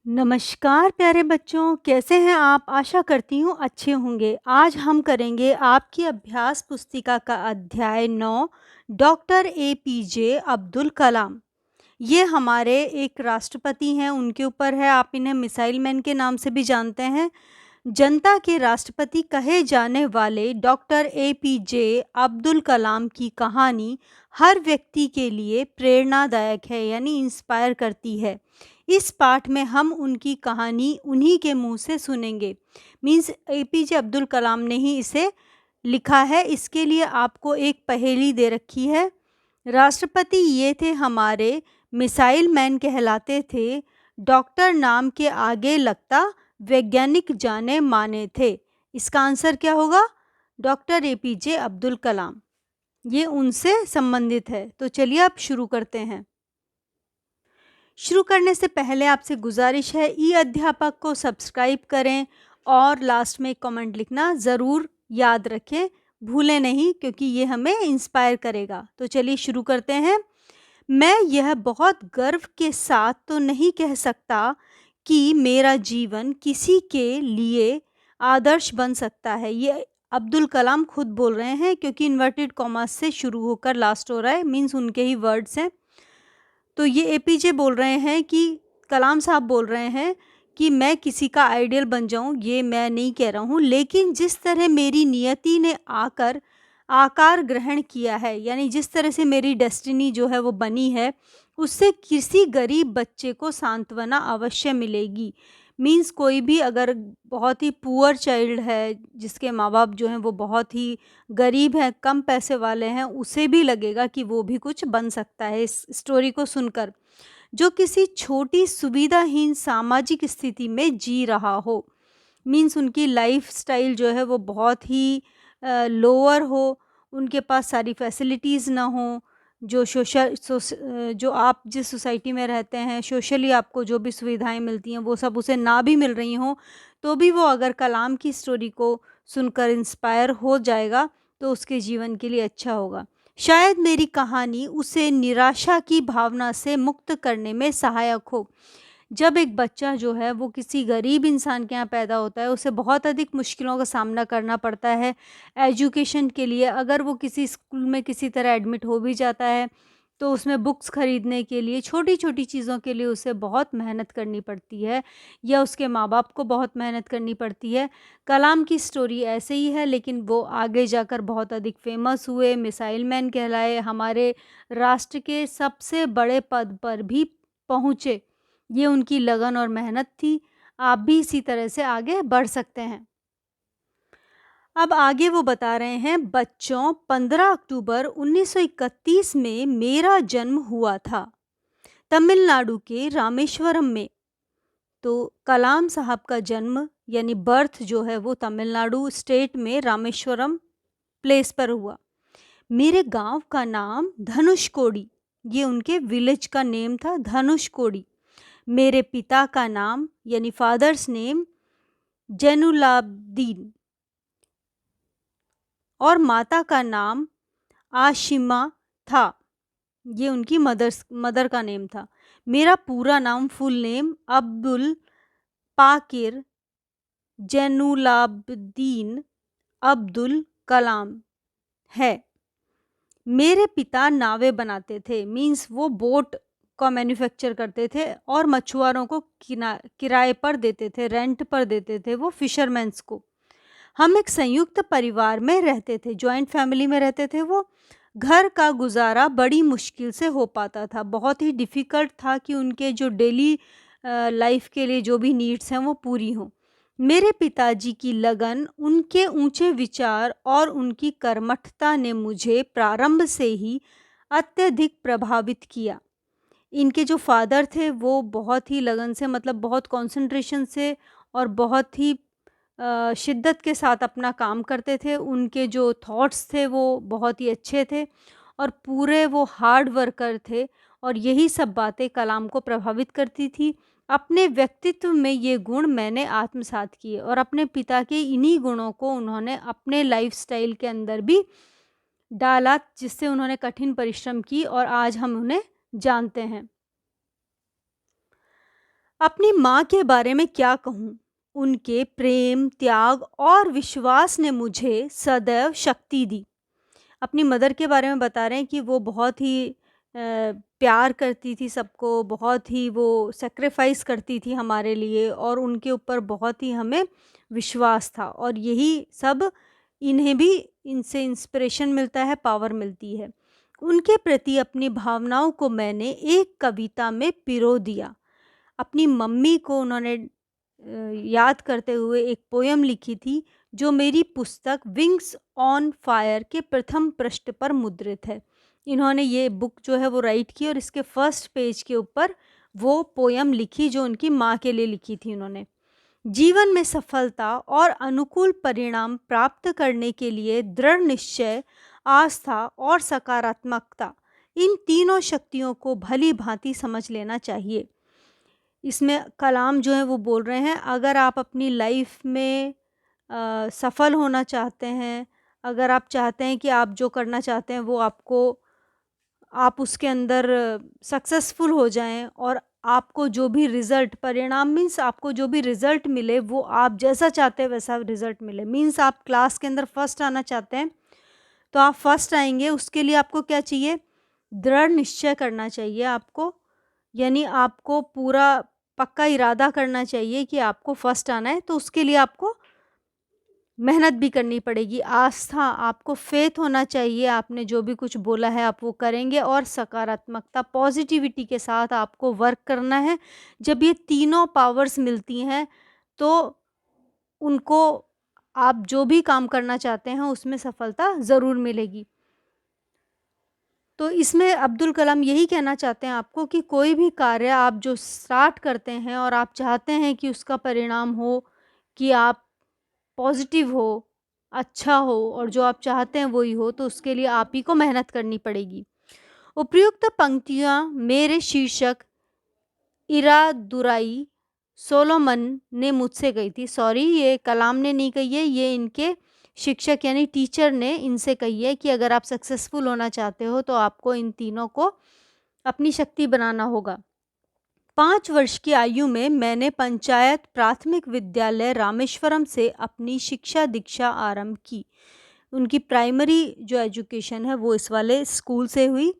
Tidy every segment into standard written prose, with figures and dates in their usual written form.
नमस्कार प्यारे बच्चों, कैसे हैं आप? आशा करती हूँ अच्छे होंगे। आज हम करेंगे आपकी अभ्यास पुस्तिका का अध्याय 9, डॉक्टर एपीजे अब्दुल कलाम। ये हमारे एक राष्ट्रपति हैं, उनके ऊपर है। आप इन्हें मिसाइल मैन के नाम से भी जानते हैं। जनता के राष्ट्रपति कहे जाने वाले डॉक्टर एपीजे अब्दुल कलाम की कहानी हर व्यक्ति के लिए प्रेरणादायक है, यानी इंस्पायर करती है। इस पाठ में हम उनकी कहानी उन्हीं के मुंह से सुनेंगे। मीन्स एपीजे अब्दुल कलाम ने ही इसे लिखा है। इसके लिए आपको एक पहेली दे रखी है। राष्ट्रपति ये थे हमारे, मिसाइल मैन कहलाते थे, डॉक्टर नाम के आगे लगता वैज्ञानिक जाने माने थे। इसका आंसर क्या होगा? Doctor APJ Abdul Kalam. ये उनसे संबंधित है। तो चलिए अब शुरू करते हैं। शुरू करने से पहले आपसे गुजारिश है, ई अध्यापक को सब्सक्राइब करें और लास्ट में कमेंट लिखना ज़रूर याद रखें, भूलें नहीं, क्योंकि ये हमें इंस्पायर करेगा। तो चलिए शुरू करते हैं। मैं यह बहुत गर्व के साथ तो नहीं कह सकता कि मेरा जीवन किसी के लिए आदर्श बन सकता है। ये अब्दुल कलाम खुद बोल रहे हैं, क्योंकि इन्वर्टेड कॉमास से शुरू होकर लास्ट हो रहा है, मीन्स उनके ही वर्ड्स हैं। तो ये एपीजे बोल रहे हैं कि कलाम साहब बोल रहे हैं कि मैं किसी का आइडियल बन जाऊं, ये मैं नहीं कह रहा हूं, लेकिन जिस तरह मेरी नियति ने आकर आकार ग्रहण किया है, यानी जिस तरह से मेरी डेस्टिनी जो है वो बनी है, उससे किसी गरीब बच्चे को सांत्वना अवश्य मिलेगी। मीन्स कोई भी अगर बहुत ही पुअर चाइल्ड है, जिसके माँ बाप जो हैं वो बहुत ही गरीब हैं, कम पैसे वाले हैं, उसे भी लगेगा कि वो भी कुछ बन सकता है इस स्टोरी को सुनकर। जो किसी छोटी सुविधाहीन सामाजिक स्थिति में जी रहा हो, मीन्स उनकी लाइफ स्टाइल जो है वो बहुत ही लोअर हो, उनके पास सारी फैसिलिटीज़ ना हो, जो जो आप जिस सोसाइटी में रहते हैं, सोशली आपको जो भी सुविधाएं मिलती हैं वो सब उसे ना भी मिल रही हों, तो भी वो अगर कलाम की स्टोरी को सुनकर इंस्पायर हो जाएगा तो उसके जीवन के लिए अच्छा होगा। शायद मेरी कहानी उसे निराशा की भावना से मुक्त करने में सहायक हो। जब एक बच्चा जो है वो किसी गरीब इंसान के यहाँ पैदा होता है, उसे बहुत अधिक मुश्किलों का सामना करना पड़ता है एजुकेशन के लिए। अगर वो किसी स्कूल में किसी तरह एडमिट हो भी जाता है, तो उसमें बुक्स खरीदने के लिए, छोटी छोटी चीज़ों के लिए उसे बहुत मेहनत करनी पड़ती है, या उसके माँ बाप को बहुत मेहनत करनी पड़ती है। कलाम की स्टोरी ऐसे ही है, लेकिन वो आगे जाकर बहुत अधिक फेमस हुए, मिसाइल मैन कहलाए, हमारे राष्ट्र के सबसे बड़े पद पर भी पहुँचे। ये उनकी लगन और मेहनत थी। आप भी इसी तरह से आगे बढ़ सकते हैं। अब आगे वो बता रहे हैं, बच्चों 15 अक्टूबर 1931 में मेरा जन्म हुआ था, तमिलनाडु के रामेश्वरम में। तो कलाम साहब का जन्म यानी बर्थ जो है वो तमिलनाडु स्टेट में रामेश्वरम प्लेस पर हुआ। मेरे गांव का नाम धनुषकोडी, ये उनके विलेज का नेम था, धनुषकोडी। मेरे पिता का नाम यानी फादर्स नेम जैनुलाब्दीन, और माता का नाम आशिमा था, ये उनकी मदर का नेम था। मेरा पूरा नाम, फुल नेम, अब्दुल पाकिर जैनुलाब्दीन अब्दुल कलाम है। मेरे पिता नावें बनाते थे, मीन्स वो बोट का मैन्युफैक्चर करते थे और मछुआरों को किराए पर देते थे, रेंट पर देते थे वो फिशरमैन्स को। हम एक संयुक्त परिवार में रहते थे, जॉइंट फैमिली में रहते थे वो। घर का गुजारा बड़ी मुश्किल से हो पाता था, बहुत ही डिफ़िकल्ट था कि उनके जो डेली लाइफ के लिए जो भी नीड्स हैं वो पूरी हों। मेरे पिताजी की लगन, उनके ऊंचे विचार और उनकी कर्मठता ने मुझे प्रारंभ से ही अत्यधिक प्रभावित किया। इनके जो फादर थे वो बहुत ही लगन से, मतलब बहुत कंसंट्रेशन से और बहुत ही शिद्दत के साथ अपना काम करते थे। उनके जो थॉट्स थे वो बहुत ही अच्छे थे और पूरे वो हार्ड वर्कर थे, और यही सब बातें कलाम को प्रभावित करती थी। अपने व्यक्तित्व में ये गुण मैंने आत्मसात किए, और अपने पिता के इन्हीं गुणों को उन्होंने अपने लाइफस्टाइल के अंदर भी डाला, जिससे उन्होंने कठिन परिश्रम की और आज हम उन्हें जानते हैं। अपनी माँ के बारे में क्या कहूँ? उनके प्रेम, त्याग और विश्वास ने मुझे सदैव शक्ति दी। अपनी मदर के बारे में बता रहे हैं कि वो बहुत ही प्यार करती थी सबको, बहुत ही वो सैक्रिफ़ाइस करती थी हमारे लिए और उनके ऊपर बहुत ही हमें विश्वास था और यही सब इन्हें भी इनसे इंस्पिरेशन मिलता है, पावर मिलती है। उनके प्रति अपनी भावनाओं को मैंने एक कविता में पिरो दिया। अपनी मम्मी को उन्होंने याद करते हुए एक पोयम लिखी थी जो मेरी पुस्तक विंग्स ऑन फायर के प्रथम पृष्ठ पर मुद्रित है। इन्होंने ये बुक जो है वो राइट की और इसके फर्स्ट पेज के ऊपर वो पोयम लिखी जो उनकी माँ के लिए लिखी थी उन्होंने। जीवन में सफलता और अनुकूल परिणाम प्राप्त करने के लिए दृढ़ निश्चय, आस्था और सकारात्मकता, इन तीनों शक्तियों को भली भांति समझ लेना चाहिए। इसमें कलाम जो है वो बोल रहे हैं अगर आप अपनी लाइफ में सफल होना चाहते हैं, अगर आप चाहते हैं कि आप जो करना चाहते हैं वो आप उसके अंदर सक्सेसफुल हो जाएं और आपको जो भी रिज़ल्ट परिणाम मीन्स आपको जो भी रिज़ल्ट मिले वो आप जैसा चाहते हैं वैसा रिज़ल्ट मिले। मीन्स आप क्लास के अंदर फर्स्ट आना चाहते हैं तो आप फर्स्ट आएंगे, उसके लिए आपको क्या चाहिए? दृढ़ निश्चय करना चाहिए आपको, यानी आपको पूरा पक्का इरादा करना चाहिए कि आपको फर्स्ट आना है, तो उसके लिए आपको मेहनत भी करनी पड़ेगी। आस्था, आपको फ़ेथ होना चाहिए, आपने जो भी कुछ बोला है आप वो करेंगे और सकारात्मकता, पॉज़िटिविटी के साथ आपको वर्क करना है। जब ये तीनों पावर्स मिलती हैं, तो उनको आप जो भी काम करना चाहते हैं उसमें सफलता ज़रूर मिलेगी। तो इसमें अब्दुल कलाम यही कहना चाहते हैं आपको कि कोई भी कार्य आप जो स्टार्ट करते हैं और आप चाहते हैं कि उसका परिणाम हो कि आप पॉजिटिव हो, अच्छा हो और जो आप चाहते हैं वही हो, तो उसके लिए आप ही को मेहनत करनी पड़ेगी। उपयुक्त पंक्तियाँ मेरे शीर्षक इरादुराई सोलोमन ने मुझसे कही थी। सॉरी, ये कलाम ने नहीं कही है, ये इनके शिक्षक यानी टीचर ने इनसे कही है कि अगर आप सक्सेसफुल होना चाहते हो तो आपको इन तीनों को अपनी शक्ति बनाना होगा। 5 वर्ष की आयु में मैंने पंचायत प्राथमिक विद्यालय रामेश्वरम से अपनी शिक्षा दीक्षा आरंभ की। उनकी प्राइमरी जो एजुकेशन है वो इस वाले स्कूल से हुई।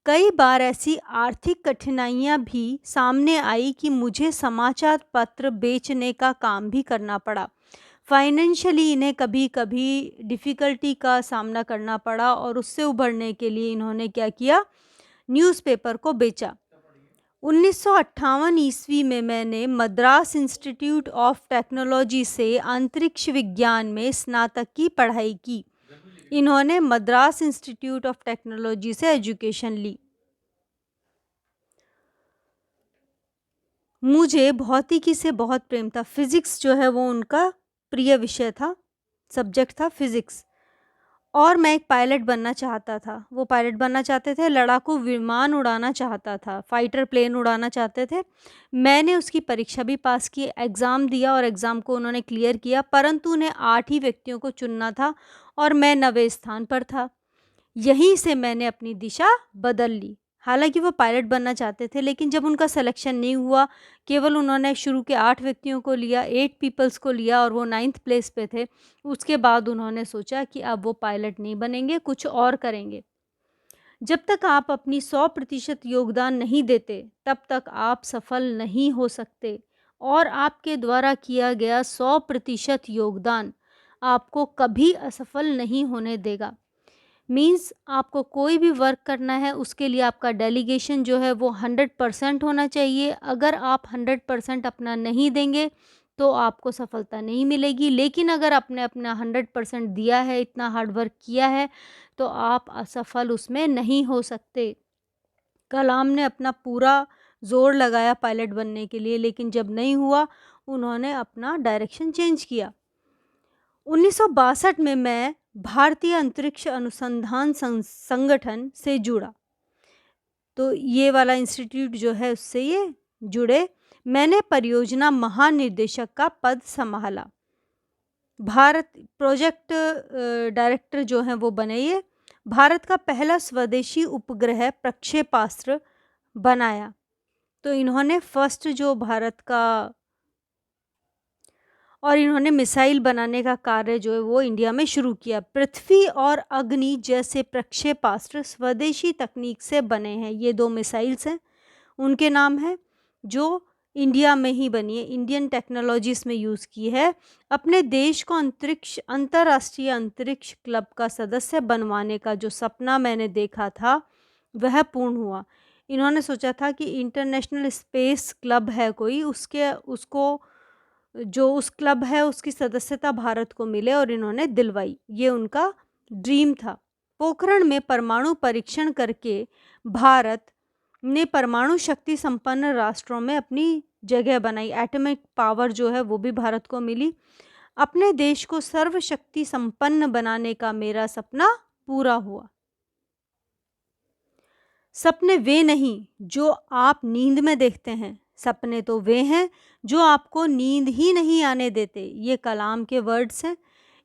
कई बार ऐसी आर्थिक कठिनाइयां भी सामने आई कि मुझे समाचार पत्र बेचने का काम भी करना पड़ा। फाइनेंशियली इन्हें कभी कभी डिफ़िकल्टी का सामना करना पड़ा और उससे उभरने के लिए इन्होंने क्या किया? न्यूज़पेपर को बेचा। 1958 ईस्वी में मैंने मद्रास इंस्टीट्यूट ऑफ टेक्नोलॉजी से अंतरिक्ष विज्ञान में स्नातक की पढ़ाई की। इन्होंने मद्रास इंस्टीट्यूट ऑफ टेक्नोलॉजी से एजुकेशन ली। मुझे भौतिकी से बहुत प्रेम था। फिज़िक्स जो है वो उनका प्रिय विषय था, सब्जेक्ट था फिज़िक्स। और मैं एक पायलट बनना चाहता था। वो पायलट बनना चाहते थे, लड़ाकू विमान उड़ाना चाहता था, फाइटर प्लेन उड़ाना चाहते थे। मैंने उसकी परीक्षा भी पास की, एग्ज़ाम दिया और एग्ज़ाम को उन्होंने क्लियर किया, परंतु उन्हें 8 ही व्यक्तियों को चुनना था और मैं 9वें स्थान पर था। यहीं से मैंने अपनी दिशा बदल ली। हालाँकि वो पायलट बनना चाहते थे, लेकिन जब उनका सिलेक्शन नहीं हुआ, केवल उन्होंने शुरू के 8 व्यक्तियों को लिया, 8 पीपल्स को लिया और वो 9th प्लेस पे थे। उसके बाद उन्होंने सोचा कि अब वो पायलट नहीं बनेंगे, कुछ और करेंगे। जब तक आप अपनी 100% योगदान नहीं देते, तब तक आप सफल नहीं हो सकते और आपके द्वारा किया गया 100% योगदान आपको कभी असफल नहीं होने देगा। मीन्स आपको कोई भी वर्क करना है उसके लिए आपका डेलीगेशन जो है वो 100% होना चाहिए। अगर आप 100% अपना नहीं देंगे तो आपको सफलता नहीं मिलेगी, लेकिन अगर आपने अपना 100% दिया है, इतना हार्ड वर्क किया है, तो आप असफल उसमें नहीं हो सकते। कलाम ने अपना पूरा जोर लगाया पायलट बनने के लिए, लेकिन जब नहीं हुआ उन्होंने अपना डायरेक्शन चेंज किया। 1962 में मैं भारतीय अंतरिक्ष अनुसंधान संगठन से जुड़ा। तो ये वाला इंस्टीट्यूट जो है उससे ये जुड़े। मैंने परियोजना महानिदेशक का पद संभाला। भारत प्रोजेक्ट डायरेक्टर जो हैं वो बने ये। भारत का पहला स्वदेशी उपग्रह प्रक्षेपास्त्र बनाया। तो इन्होंने फर्स्ट जो भारत का और इन्होंने मिसाइल बनाने का कार्य जो है वो इंडिया में शुरू किया। पृथ्वी और अग्नि जैसे प्रक्षेपास्त्र स्वदेशी तकनीक से बने हैं। ये 2 मिसाइल्स हैं, उनके नाम हैं, जो इंडिया में ही बनी है, इंडियन टेक्नोलॉजीज़ में यूज़ की है। अपने देश को अंतर्राष्ट्रीय अंतरिक्ष क्लब का सदस्य बनवाने का जो सपना मैंने देखा था, वह पूर्ण हुआ। इन्होंने सोचा था कि इंटरनेशनल स्पेस क्लब है कोई, उसको जो उस क्लब है उसकी सदस्यता भारत को मिले, और इन्होंने दिलवाई। ये उनका ड्रीम था। पोखरण में परमाणु परीक्षण करके भारत ने परमाणु शक्ति संपन्न राष्ट्रों में अपनी जगह बनाई। एटॉमिक पावर जो है वो भी भारत को मिली। अपने देश को सर्वशक्ति संपन्न बनाने का मेरा सपना पूरा हुआ। सपने वे नहीं जो आप नींद में देखते हैं, सपने तो वे हैं जो आपको नींद ही नहीं आने देते। ये कलाम के वर्ड्स हैं।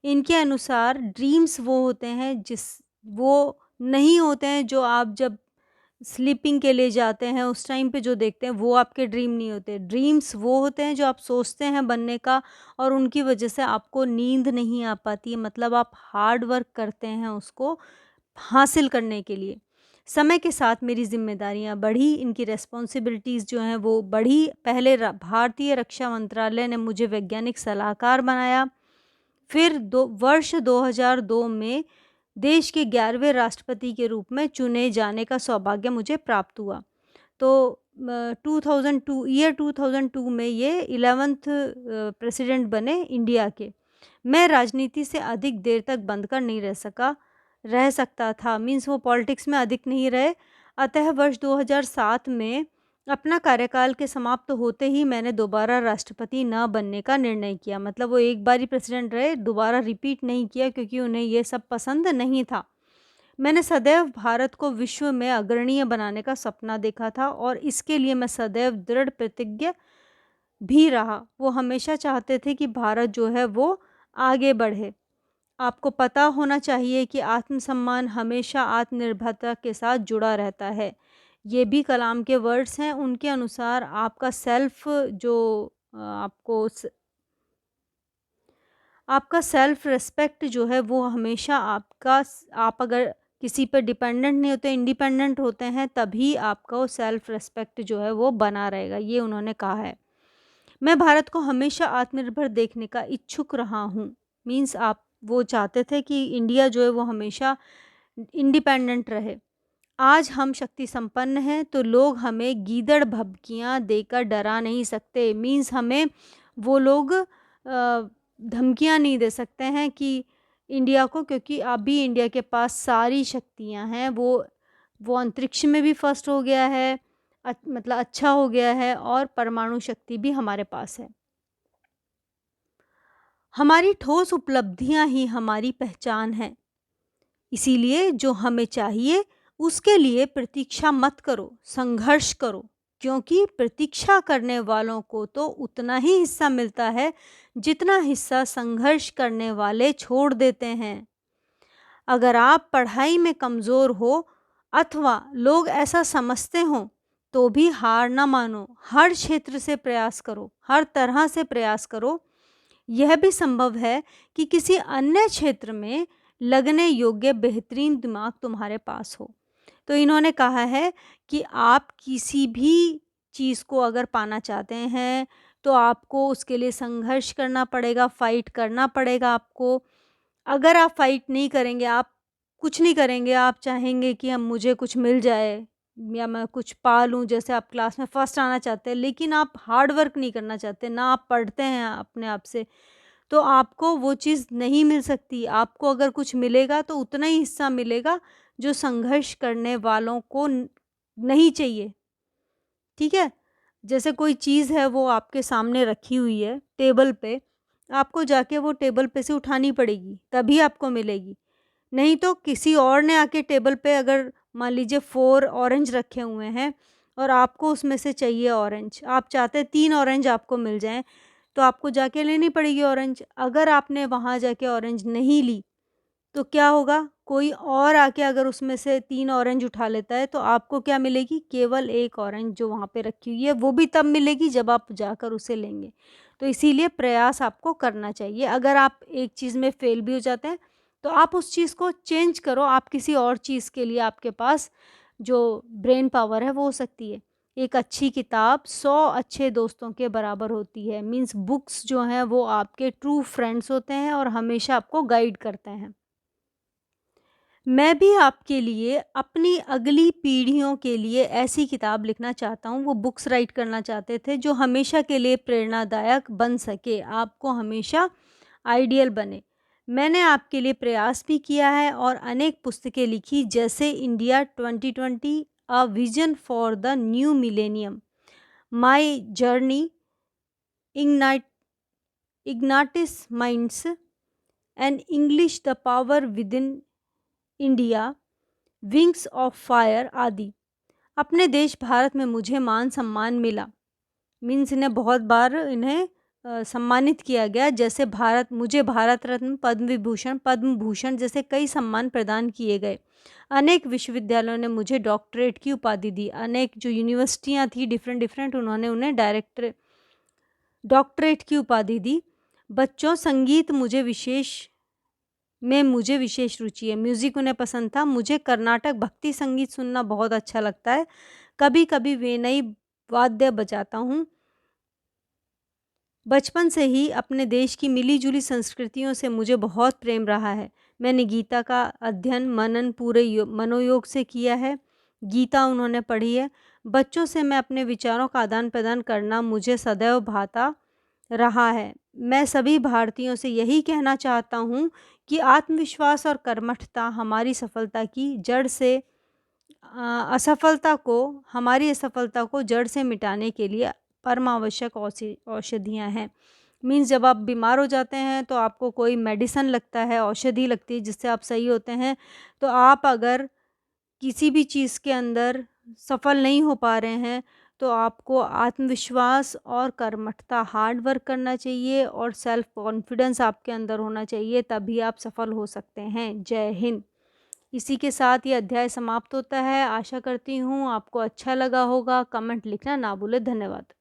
इनके अनुसार ड्रीम्स वो होते हैं वो नहीं होते हैं जो आप जब स्लीपिंग के लिए जाते हैं उस टाइम पे जो देखते हैं, वो आपके ड्रीम नहीं होते। ड्रीम्स वो होते हैं जो आप सोचते हैं बनने का, और उनकी वजह से आपको नींद नहीं आ पाती है, मतलब आप हार्ड वर्क करते हैं उसको हासिल करने के लिए। समय के साथ मेरी ज़िम्मेदारियाँ बढ़ी, इनकी रिस्पॉन्सिबिलिटीज़ जो हैं वो बढ़ी। पहले भारतीय रक्षा मंत्रालय ने मुझे वैज्ञानिक सलाहकार बनाया। फिर वर्ष 2002 में देश के 11वें राष्ट्रपति के रूप में चुने जाने का सौभाग्य मुझे प्राप्त हुआ। तो 2002 में ये 11th प्रेसिडेंट बने इंडिया के। मैं राजनीति से अधिक देर तक बंद कर नहीं रह सकता था, मीन्स वो पॉलिटिक्स में अधिक नहीं रहे। अतः वर्ष 2007 में अपना कार्यकाल के समाप्त होते ही मैंने दोबारा राष्ट्रपति न बनने का निर्णय किया। मतलब वो एक बार ही प्रेसिडेंट रहे, दोबारा रिपीट नहीं किया, क्योंकि उन्हें ये सब पसंद नहीं था। मैंने सदैव भारत को विश्व में अग्रणीय बनाने का सपना देखा था, और इसके लिए मैं सदैव दृढ़ प्रतिज्ञ भी रहा। वो हमेशा चाहते थे कि भारत जो है वो आगे बढ़े। आपको पता होना चाहिए कि आत्मसम्मान हमेशा आत्मनिर्भरता के साथ जुड़ा रहता है। ये भी कलाम के वर्ड्स हैं। उनके अनुसार आपका आपका सेल्फ रिस्पेक्ट जो है वो हमेशा आप अगर किसी पर डिपेंडेंट नहीं होते, इंडिपेंडेंट होते हैं, तभी आपका वो सेल्फ रिस्पेक्ट जो है वो बना रहेगा, ये उन्होंने कहा है। मैं भारत को हमेशा आत्मनिर्भर देखने का इच्छुक रहा हूँ। मीन्स वो चाहते थे कि इंडिया जो है वो हमेशा इंडिपेंडेंट रहे। आज हम शक्ति संपन्न हैं तो लोग हमें गीदड़ भभकियाँ देकर डरा नहीं सकते। मीन्स हमें वो लोग धमकियाँ नहीं दे सकते हैं कि इंडिया को, क्योंकि अभी इंडिया के पास सारी शक्तियाँ हैं। वो अंतरिक्ष में भी फर्स्ट हो गया है, मतलब अच्छा हो गया है, और परमाणु शक्ति भी हमारे पास है। हमारी ठोस उपलब्धियां ही हमारी पहचान है। इसीलिए जो हमें चाहिए उसके लिए प्रतीक्षा मत करो, संघर्ष करो, क्योंकि प्रतीक्षा करने वालों को तो उतना ही हिस्सा मिलता है जितना हिस्सा संघर्ष करने वाले छोड़ देते हैं। अगर आप पढ़ाई में कमज़ोर हो अथवा लोग ऐसा समझते हों, तो भी हार ना मानो। हर क्षेत्र से प्रयास करो, हर तरह से प्रयास करो। यह भी संभव है कि किसी अन्य क्षेत्र में लगने योग्य बेहतरीन दिमाग तुम्हारे पास हो। तो इन्होंने कहा है कि आप किसी भी चीज़ को अगर पाना चाहते हैं तो आपको उसके लिए संघर्ष करना पड़ेगा, फाइट करना पड़ेगा आपको। अगर आप फाइट नहीं करेंगे, आप कुछ नहीं करेंगे, आप चाहेंगे कि हम मुझे कुछ मिल जाए या मैं कुछ पा लूँ, जैसे आप क्लास में फर्स्ट आना चाहते हैं, लेकिन आप हार्ड वर्क नहीं करना चाहते, ना आप पढ़ते हैं अपने आप से, तो आपको वो चीज़ नहीं मिल सकती। आपको अगर कुछ मिलेगा तो उतना ही हिस्सा मिलेगा जो संघर्ष करने वालों को नहीं चाहिए। ठीक है? जैसे कोई चीज़ है वो आपके सामने रखी हुई है टेबल पे, आपको जाके वो टेबल पे से उठानी पड़ेगी, तभी आपको मिलेगी। नहीं तो किसी और ने आके टेबल पे, अगर मान लीजिए 4 ऑरेंज रखे हुए हैं और आपको उसमें से चाहिए ऑरेंज, आप चाहते हैं 3 ऑरेंज आपको मिल जाएँ, तो आपको जाके लेनी पड़ेगी ऑरेंज। अगर आपने वहाँ जाके ऑरेंज नहीं ली, तो क्या होगा? कोई और आके अगर उसमें से 3 ऑरेंज उठा लेता है तो आपको क्या मिलेगी? केवल 1 ऑरेंज जो वहाँ पे रखी हुई है, वो भी तब मिलेगी जब आप जाकर उसे लेंगे। तो इसीलिए प्रयास आपको करना चाहिए। अगर आप एक चीज़ में फ़ेल भी हो जाते हैं, तो आप उस चीज़ को चेंज करो, आप किसी और चीज़ के लिए आपके पास जो ब्रेन पावर है वो हो सकती है। एक अच्छी किताब 100 अच्छे दोस्तों के बराबर होती है। मीन्स बुक्स जो हैं वो आपके ट्रू फ्रेंड्स होते हैं और हमेशा आपको गाइड करते हैं। मैं भी आपके लिए अपनी अगली पीढ़ियों के लिए ऐसी किताब लिखना चाहता हूँ, वो बुक्स राइट करना चाहते थे जो हमेशा के लिए प्रेरणादायक बन सके, आपको हमेशा आइडियल बने। मैंने आपके लिए प्रयास भी किया है और अनेक पुस्तकें लिखी जैसे India 2020 a vision for the new millennium, my journey, ignite ignited minds एंड इंग्लिश the power within India, wings of fire आदि। अपने देश भारत में मुझे मान सम्मान मिला। मीन्स इन्हें बहुत बार इन्हें सम्मानित किया गया, जैसे मुझे भारत रत्न, पद्म विभूषण, पद्म भूषण जैसे कई सम्मान प्रदान किए गए। अनेक विश्वविद्यालयों ने मुझे डॉक्टरेट की उपाधि दी। अनेक जो यूनिवर्सिटियाँ थी डिफरेंट डिफरेंट, उन्होंने उन्हें डॉक्टरेट की उपाधि दी। बच्चों, संगीत मुझे विशेष रुचि है। म्यूज़िक उन्हें पसंद था। मुझे कर्नाटक भक्ति संगीत सुनना बहुत अच्छा लगता है। कभी-कभी वीणा वाद्य बजाता हूँ। बचपन से ही अपने देश की मिली-जुली संस्कृतियों से मुझे बहुत प्रेम रहा है। मैंने गीता का अध्ययन, मनन पूरे मनोयोग से किया है। गीता उन्होंने पढ़ी है। बच्चों से मैं अपने विचारों का आदान-प्रदान करना मुझे सदैव भाता रहा है। मैं सभी भारतीयों से यही कहना चाहता हूँ कि आत्मविश्वास और कर्मठता हमारी सफलता की जड़ से हमारी असफलता को जड़ से मिटाने के लिए परमावश्यक औषधियाँ हैं। मीन्स जब आप बीमार हो जाते हैं तो आपको कोई मेडिसिन लगता है, औषधि लगती है जिससे आप सही होते हैं। तो आप अगर किसी भी चीज़ के अंदर सफल नहीं हो पा रहे हैं, तो आपको आत्मविश्वास और कर्मठता, हार्ड वर्क करना चाहिए और सेल्फ कॉन्फिडेंस आपके अंदर होना चाहिए, तभी आप सफल हो सकते हैं। जय हिंद। इसी के साथ ये अध्याय समाप्त होता है। आशा करती हूँ आपको अच्छा लगा होगा। कमेंट लिखना ना भूलें। धन्यवाद।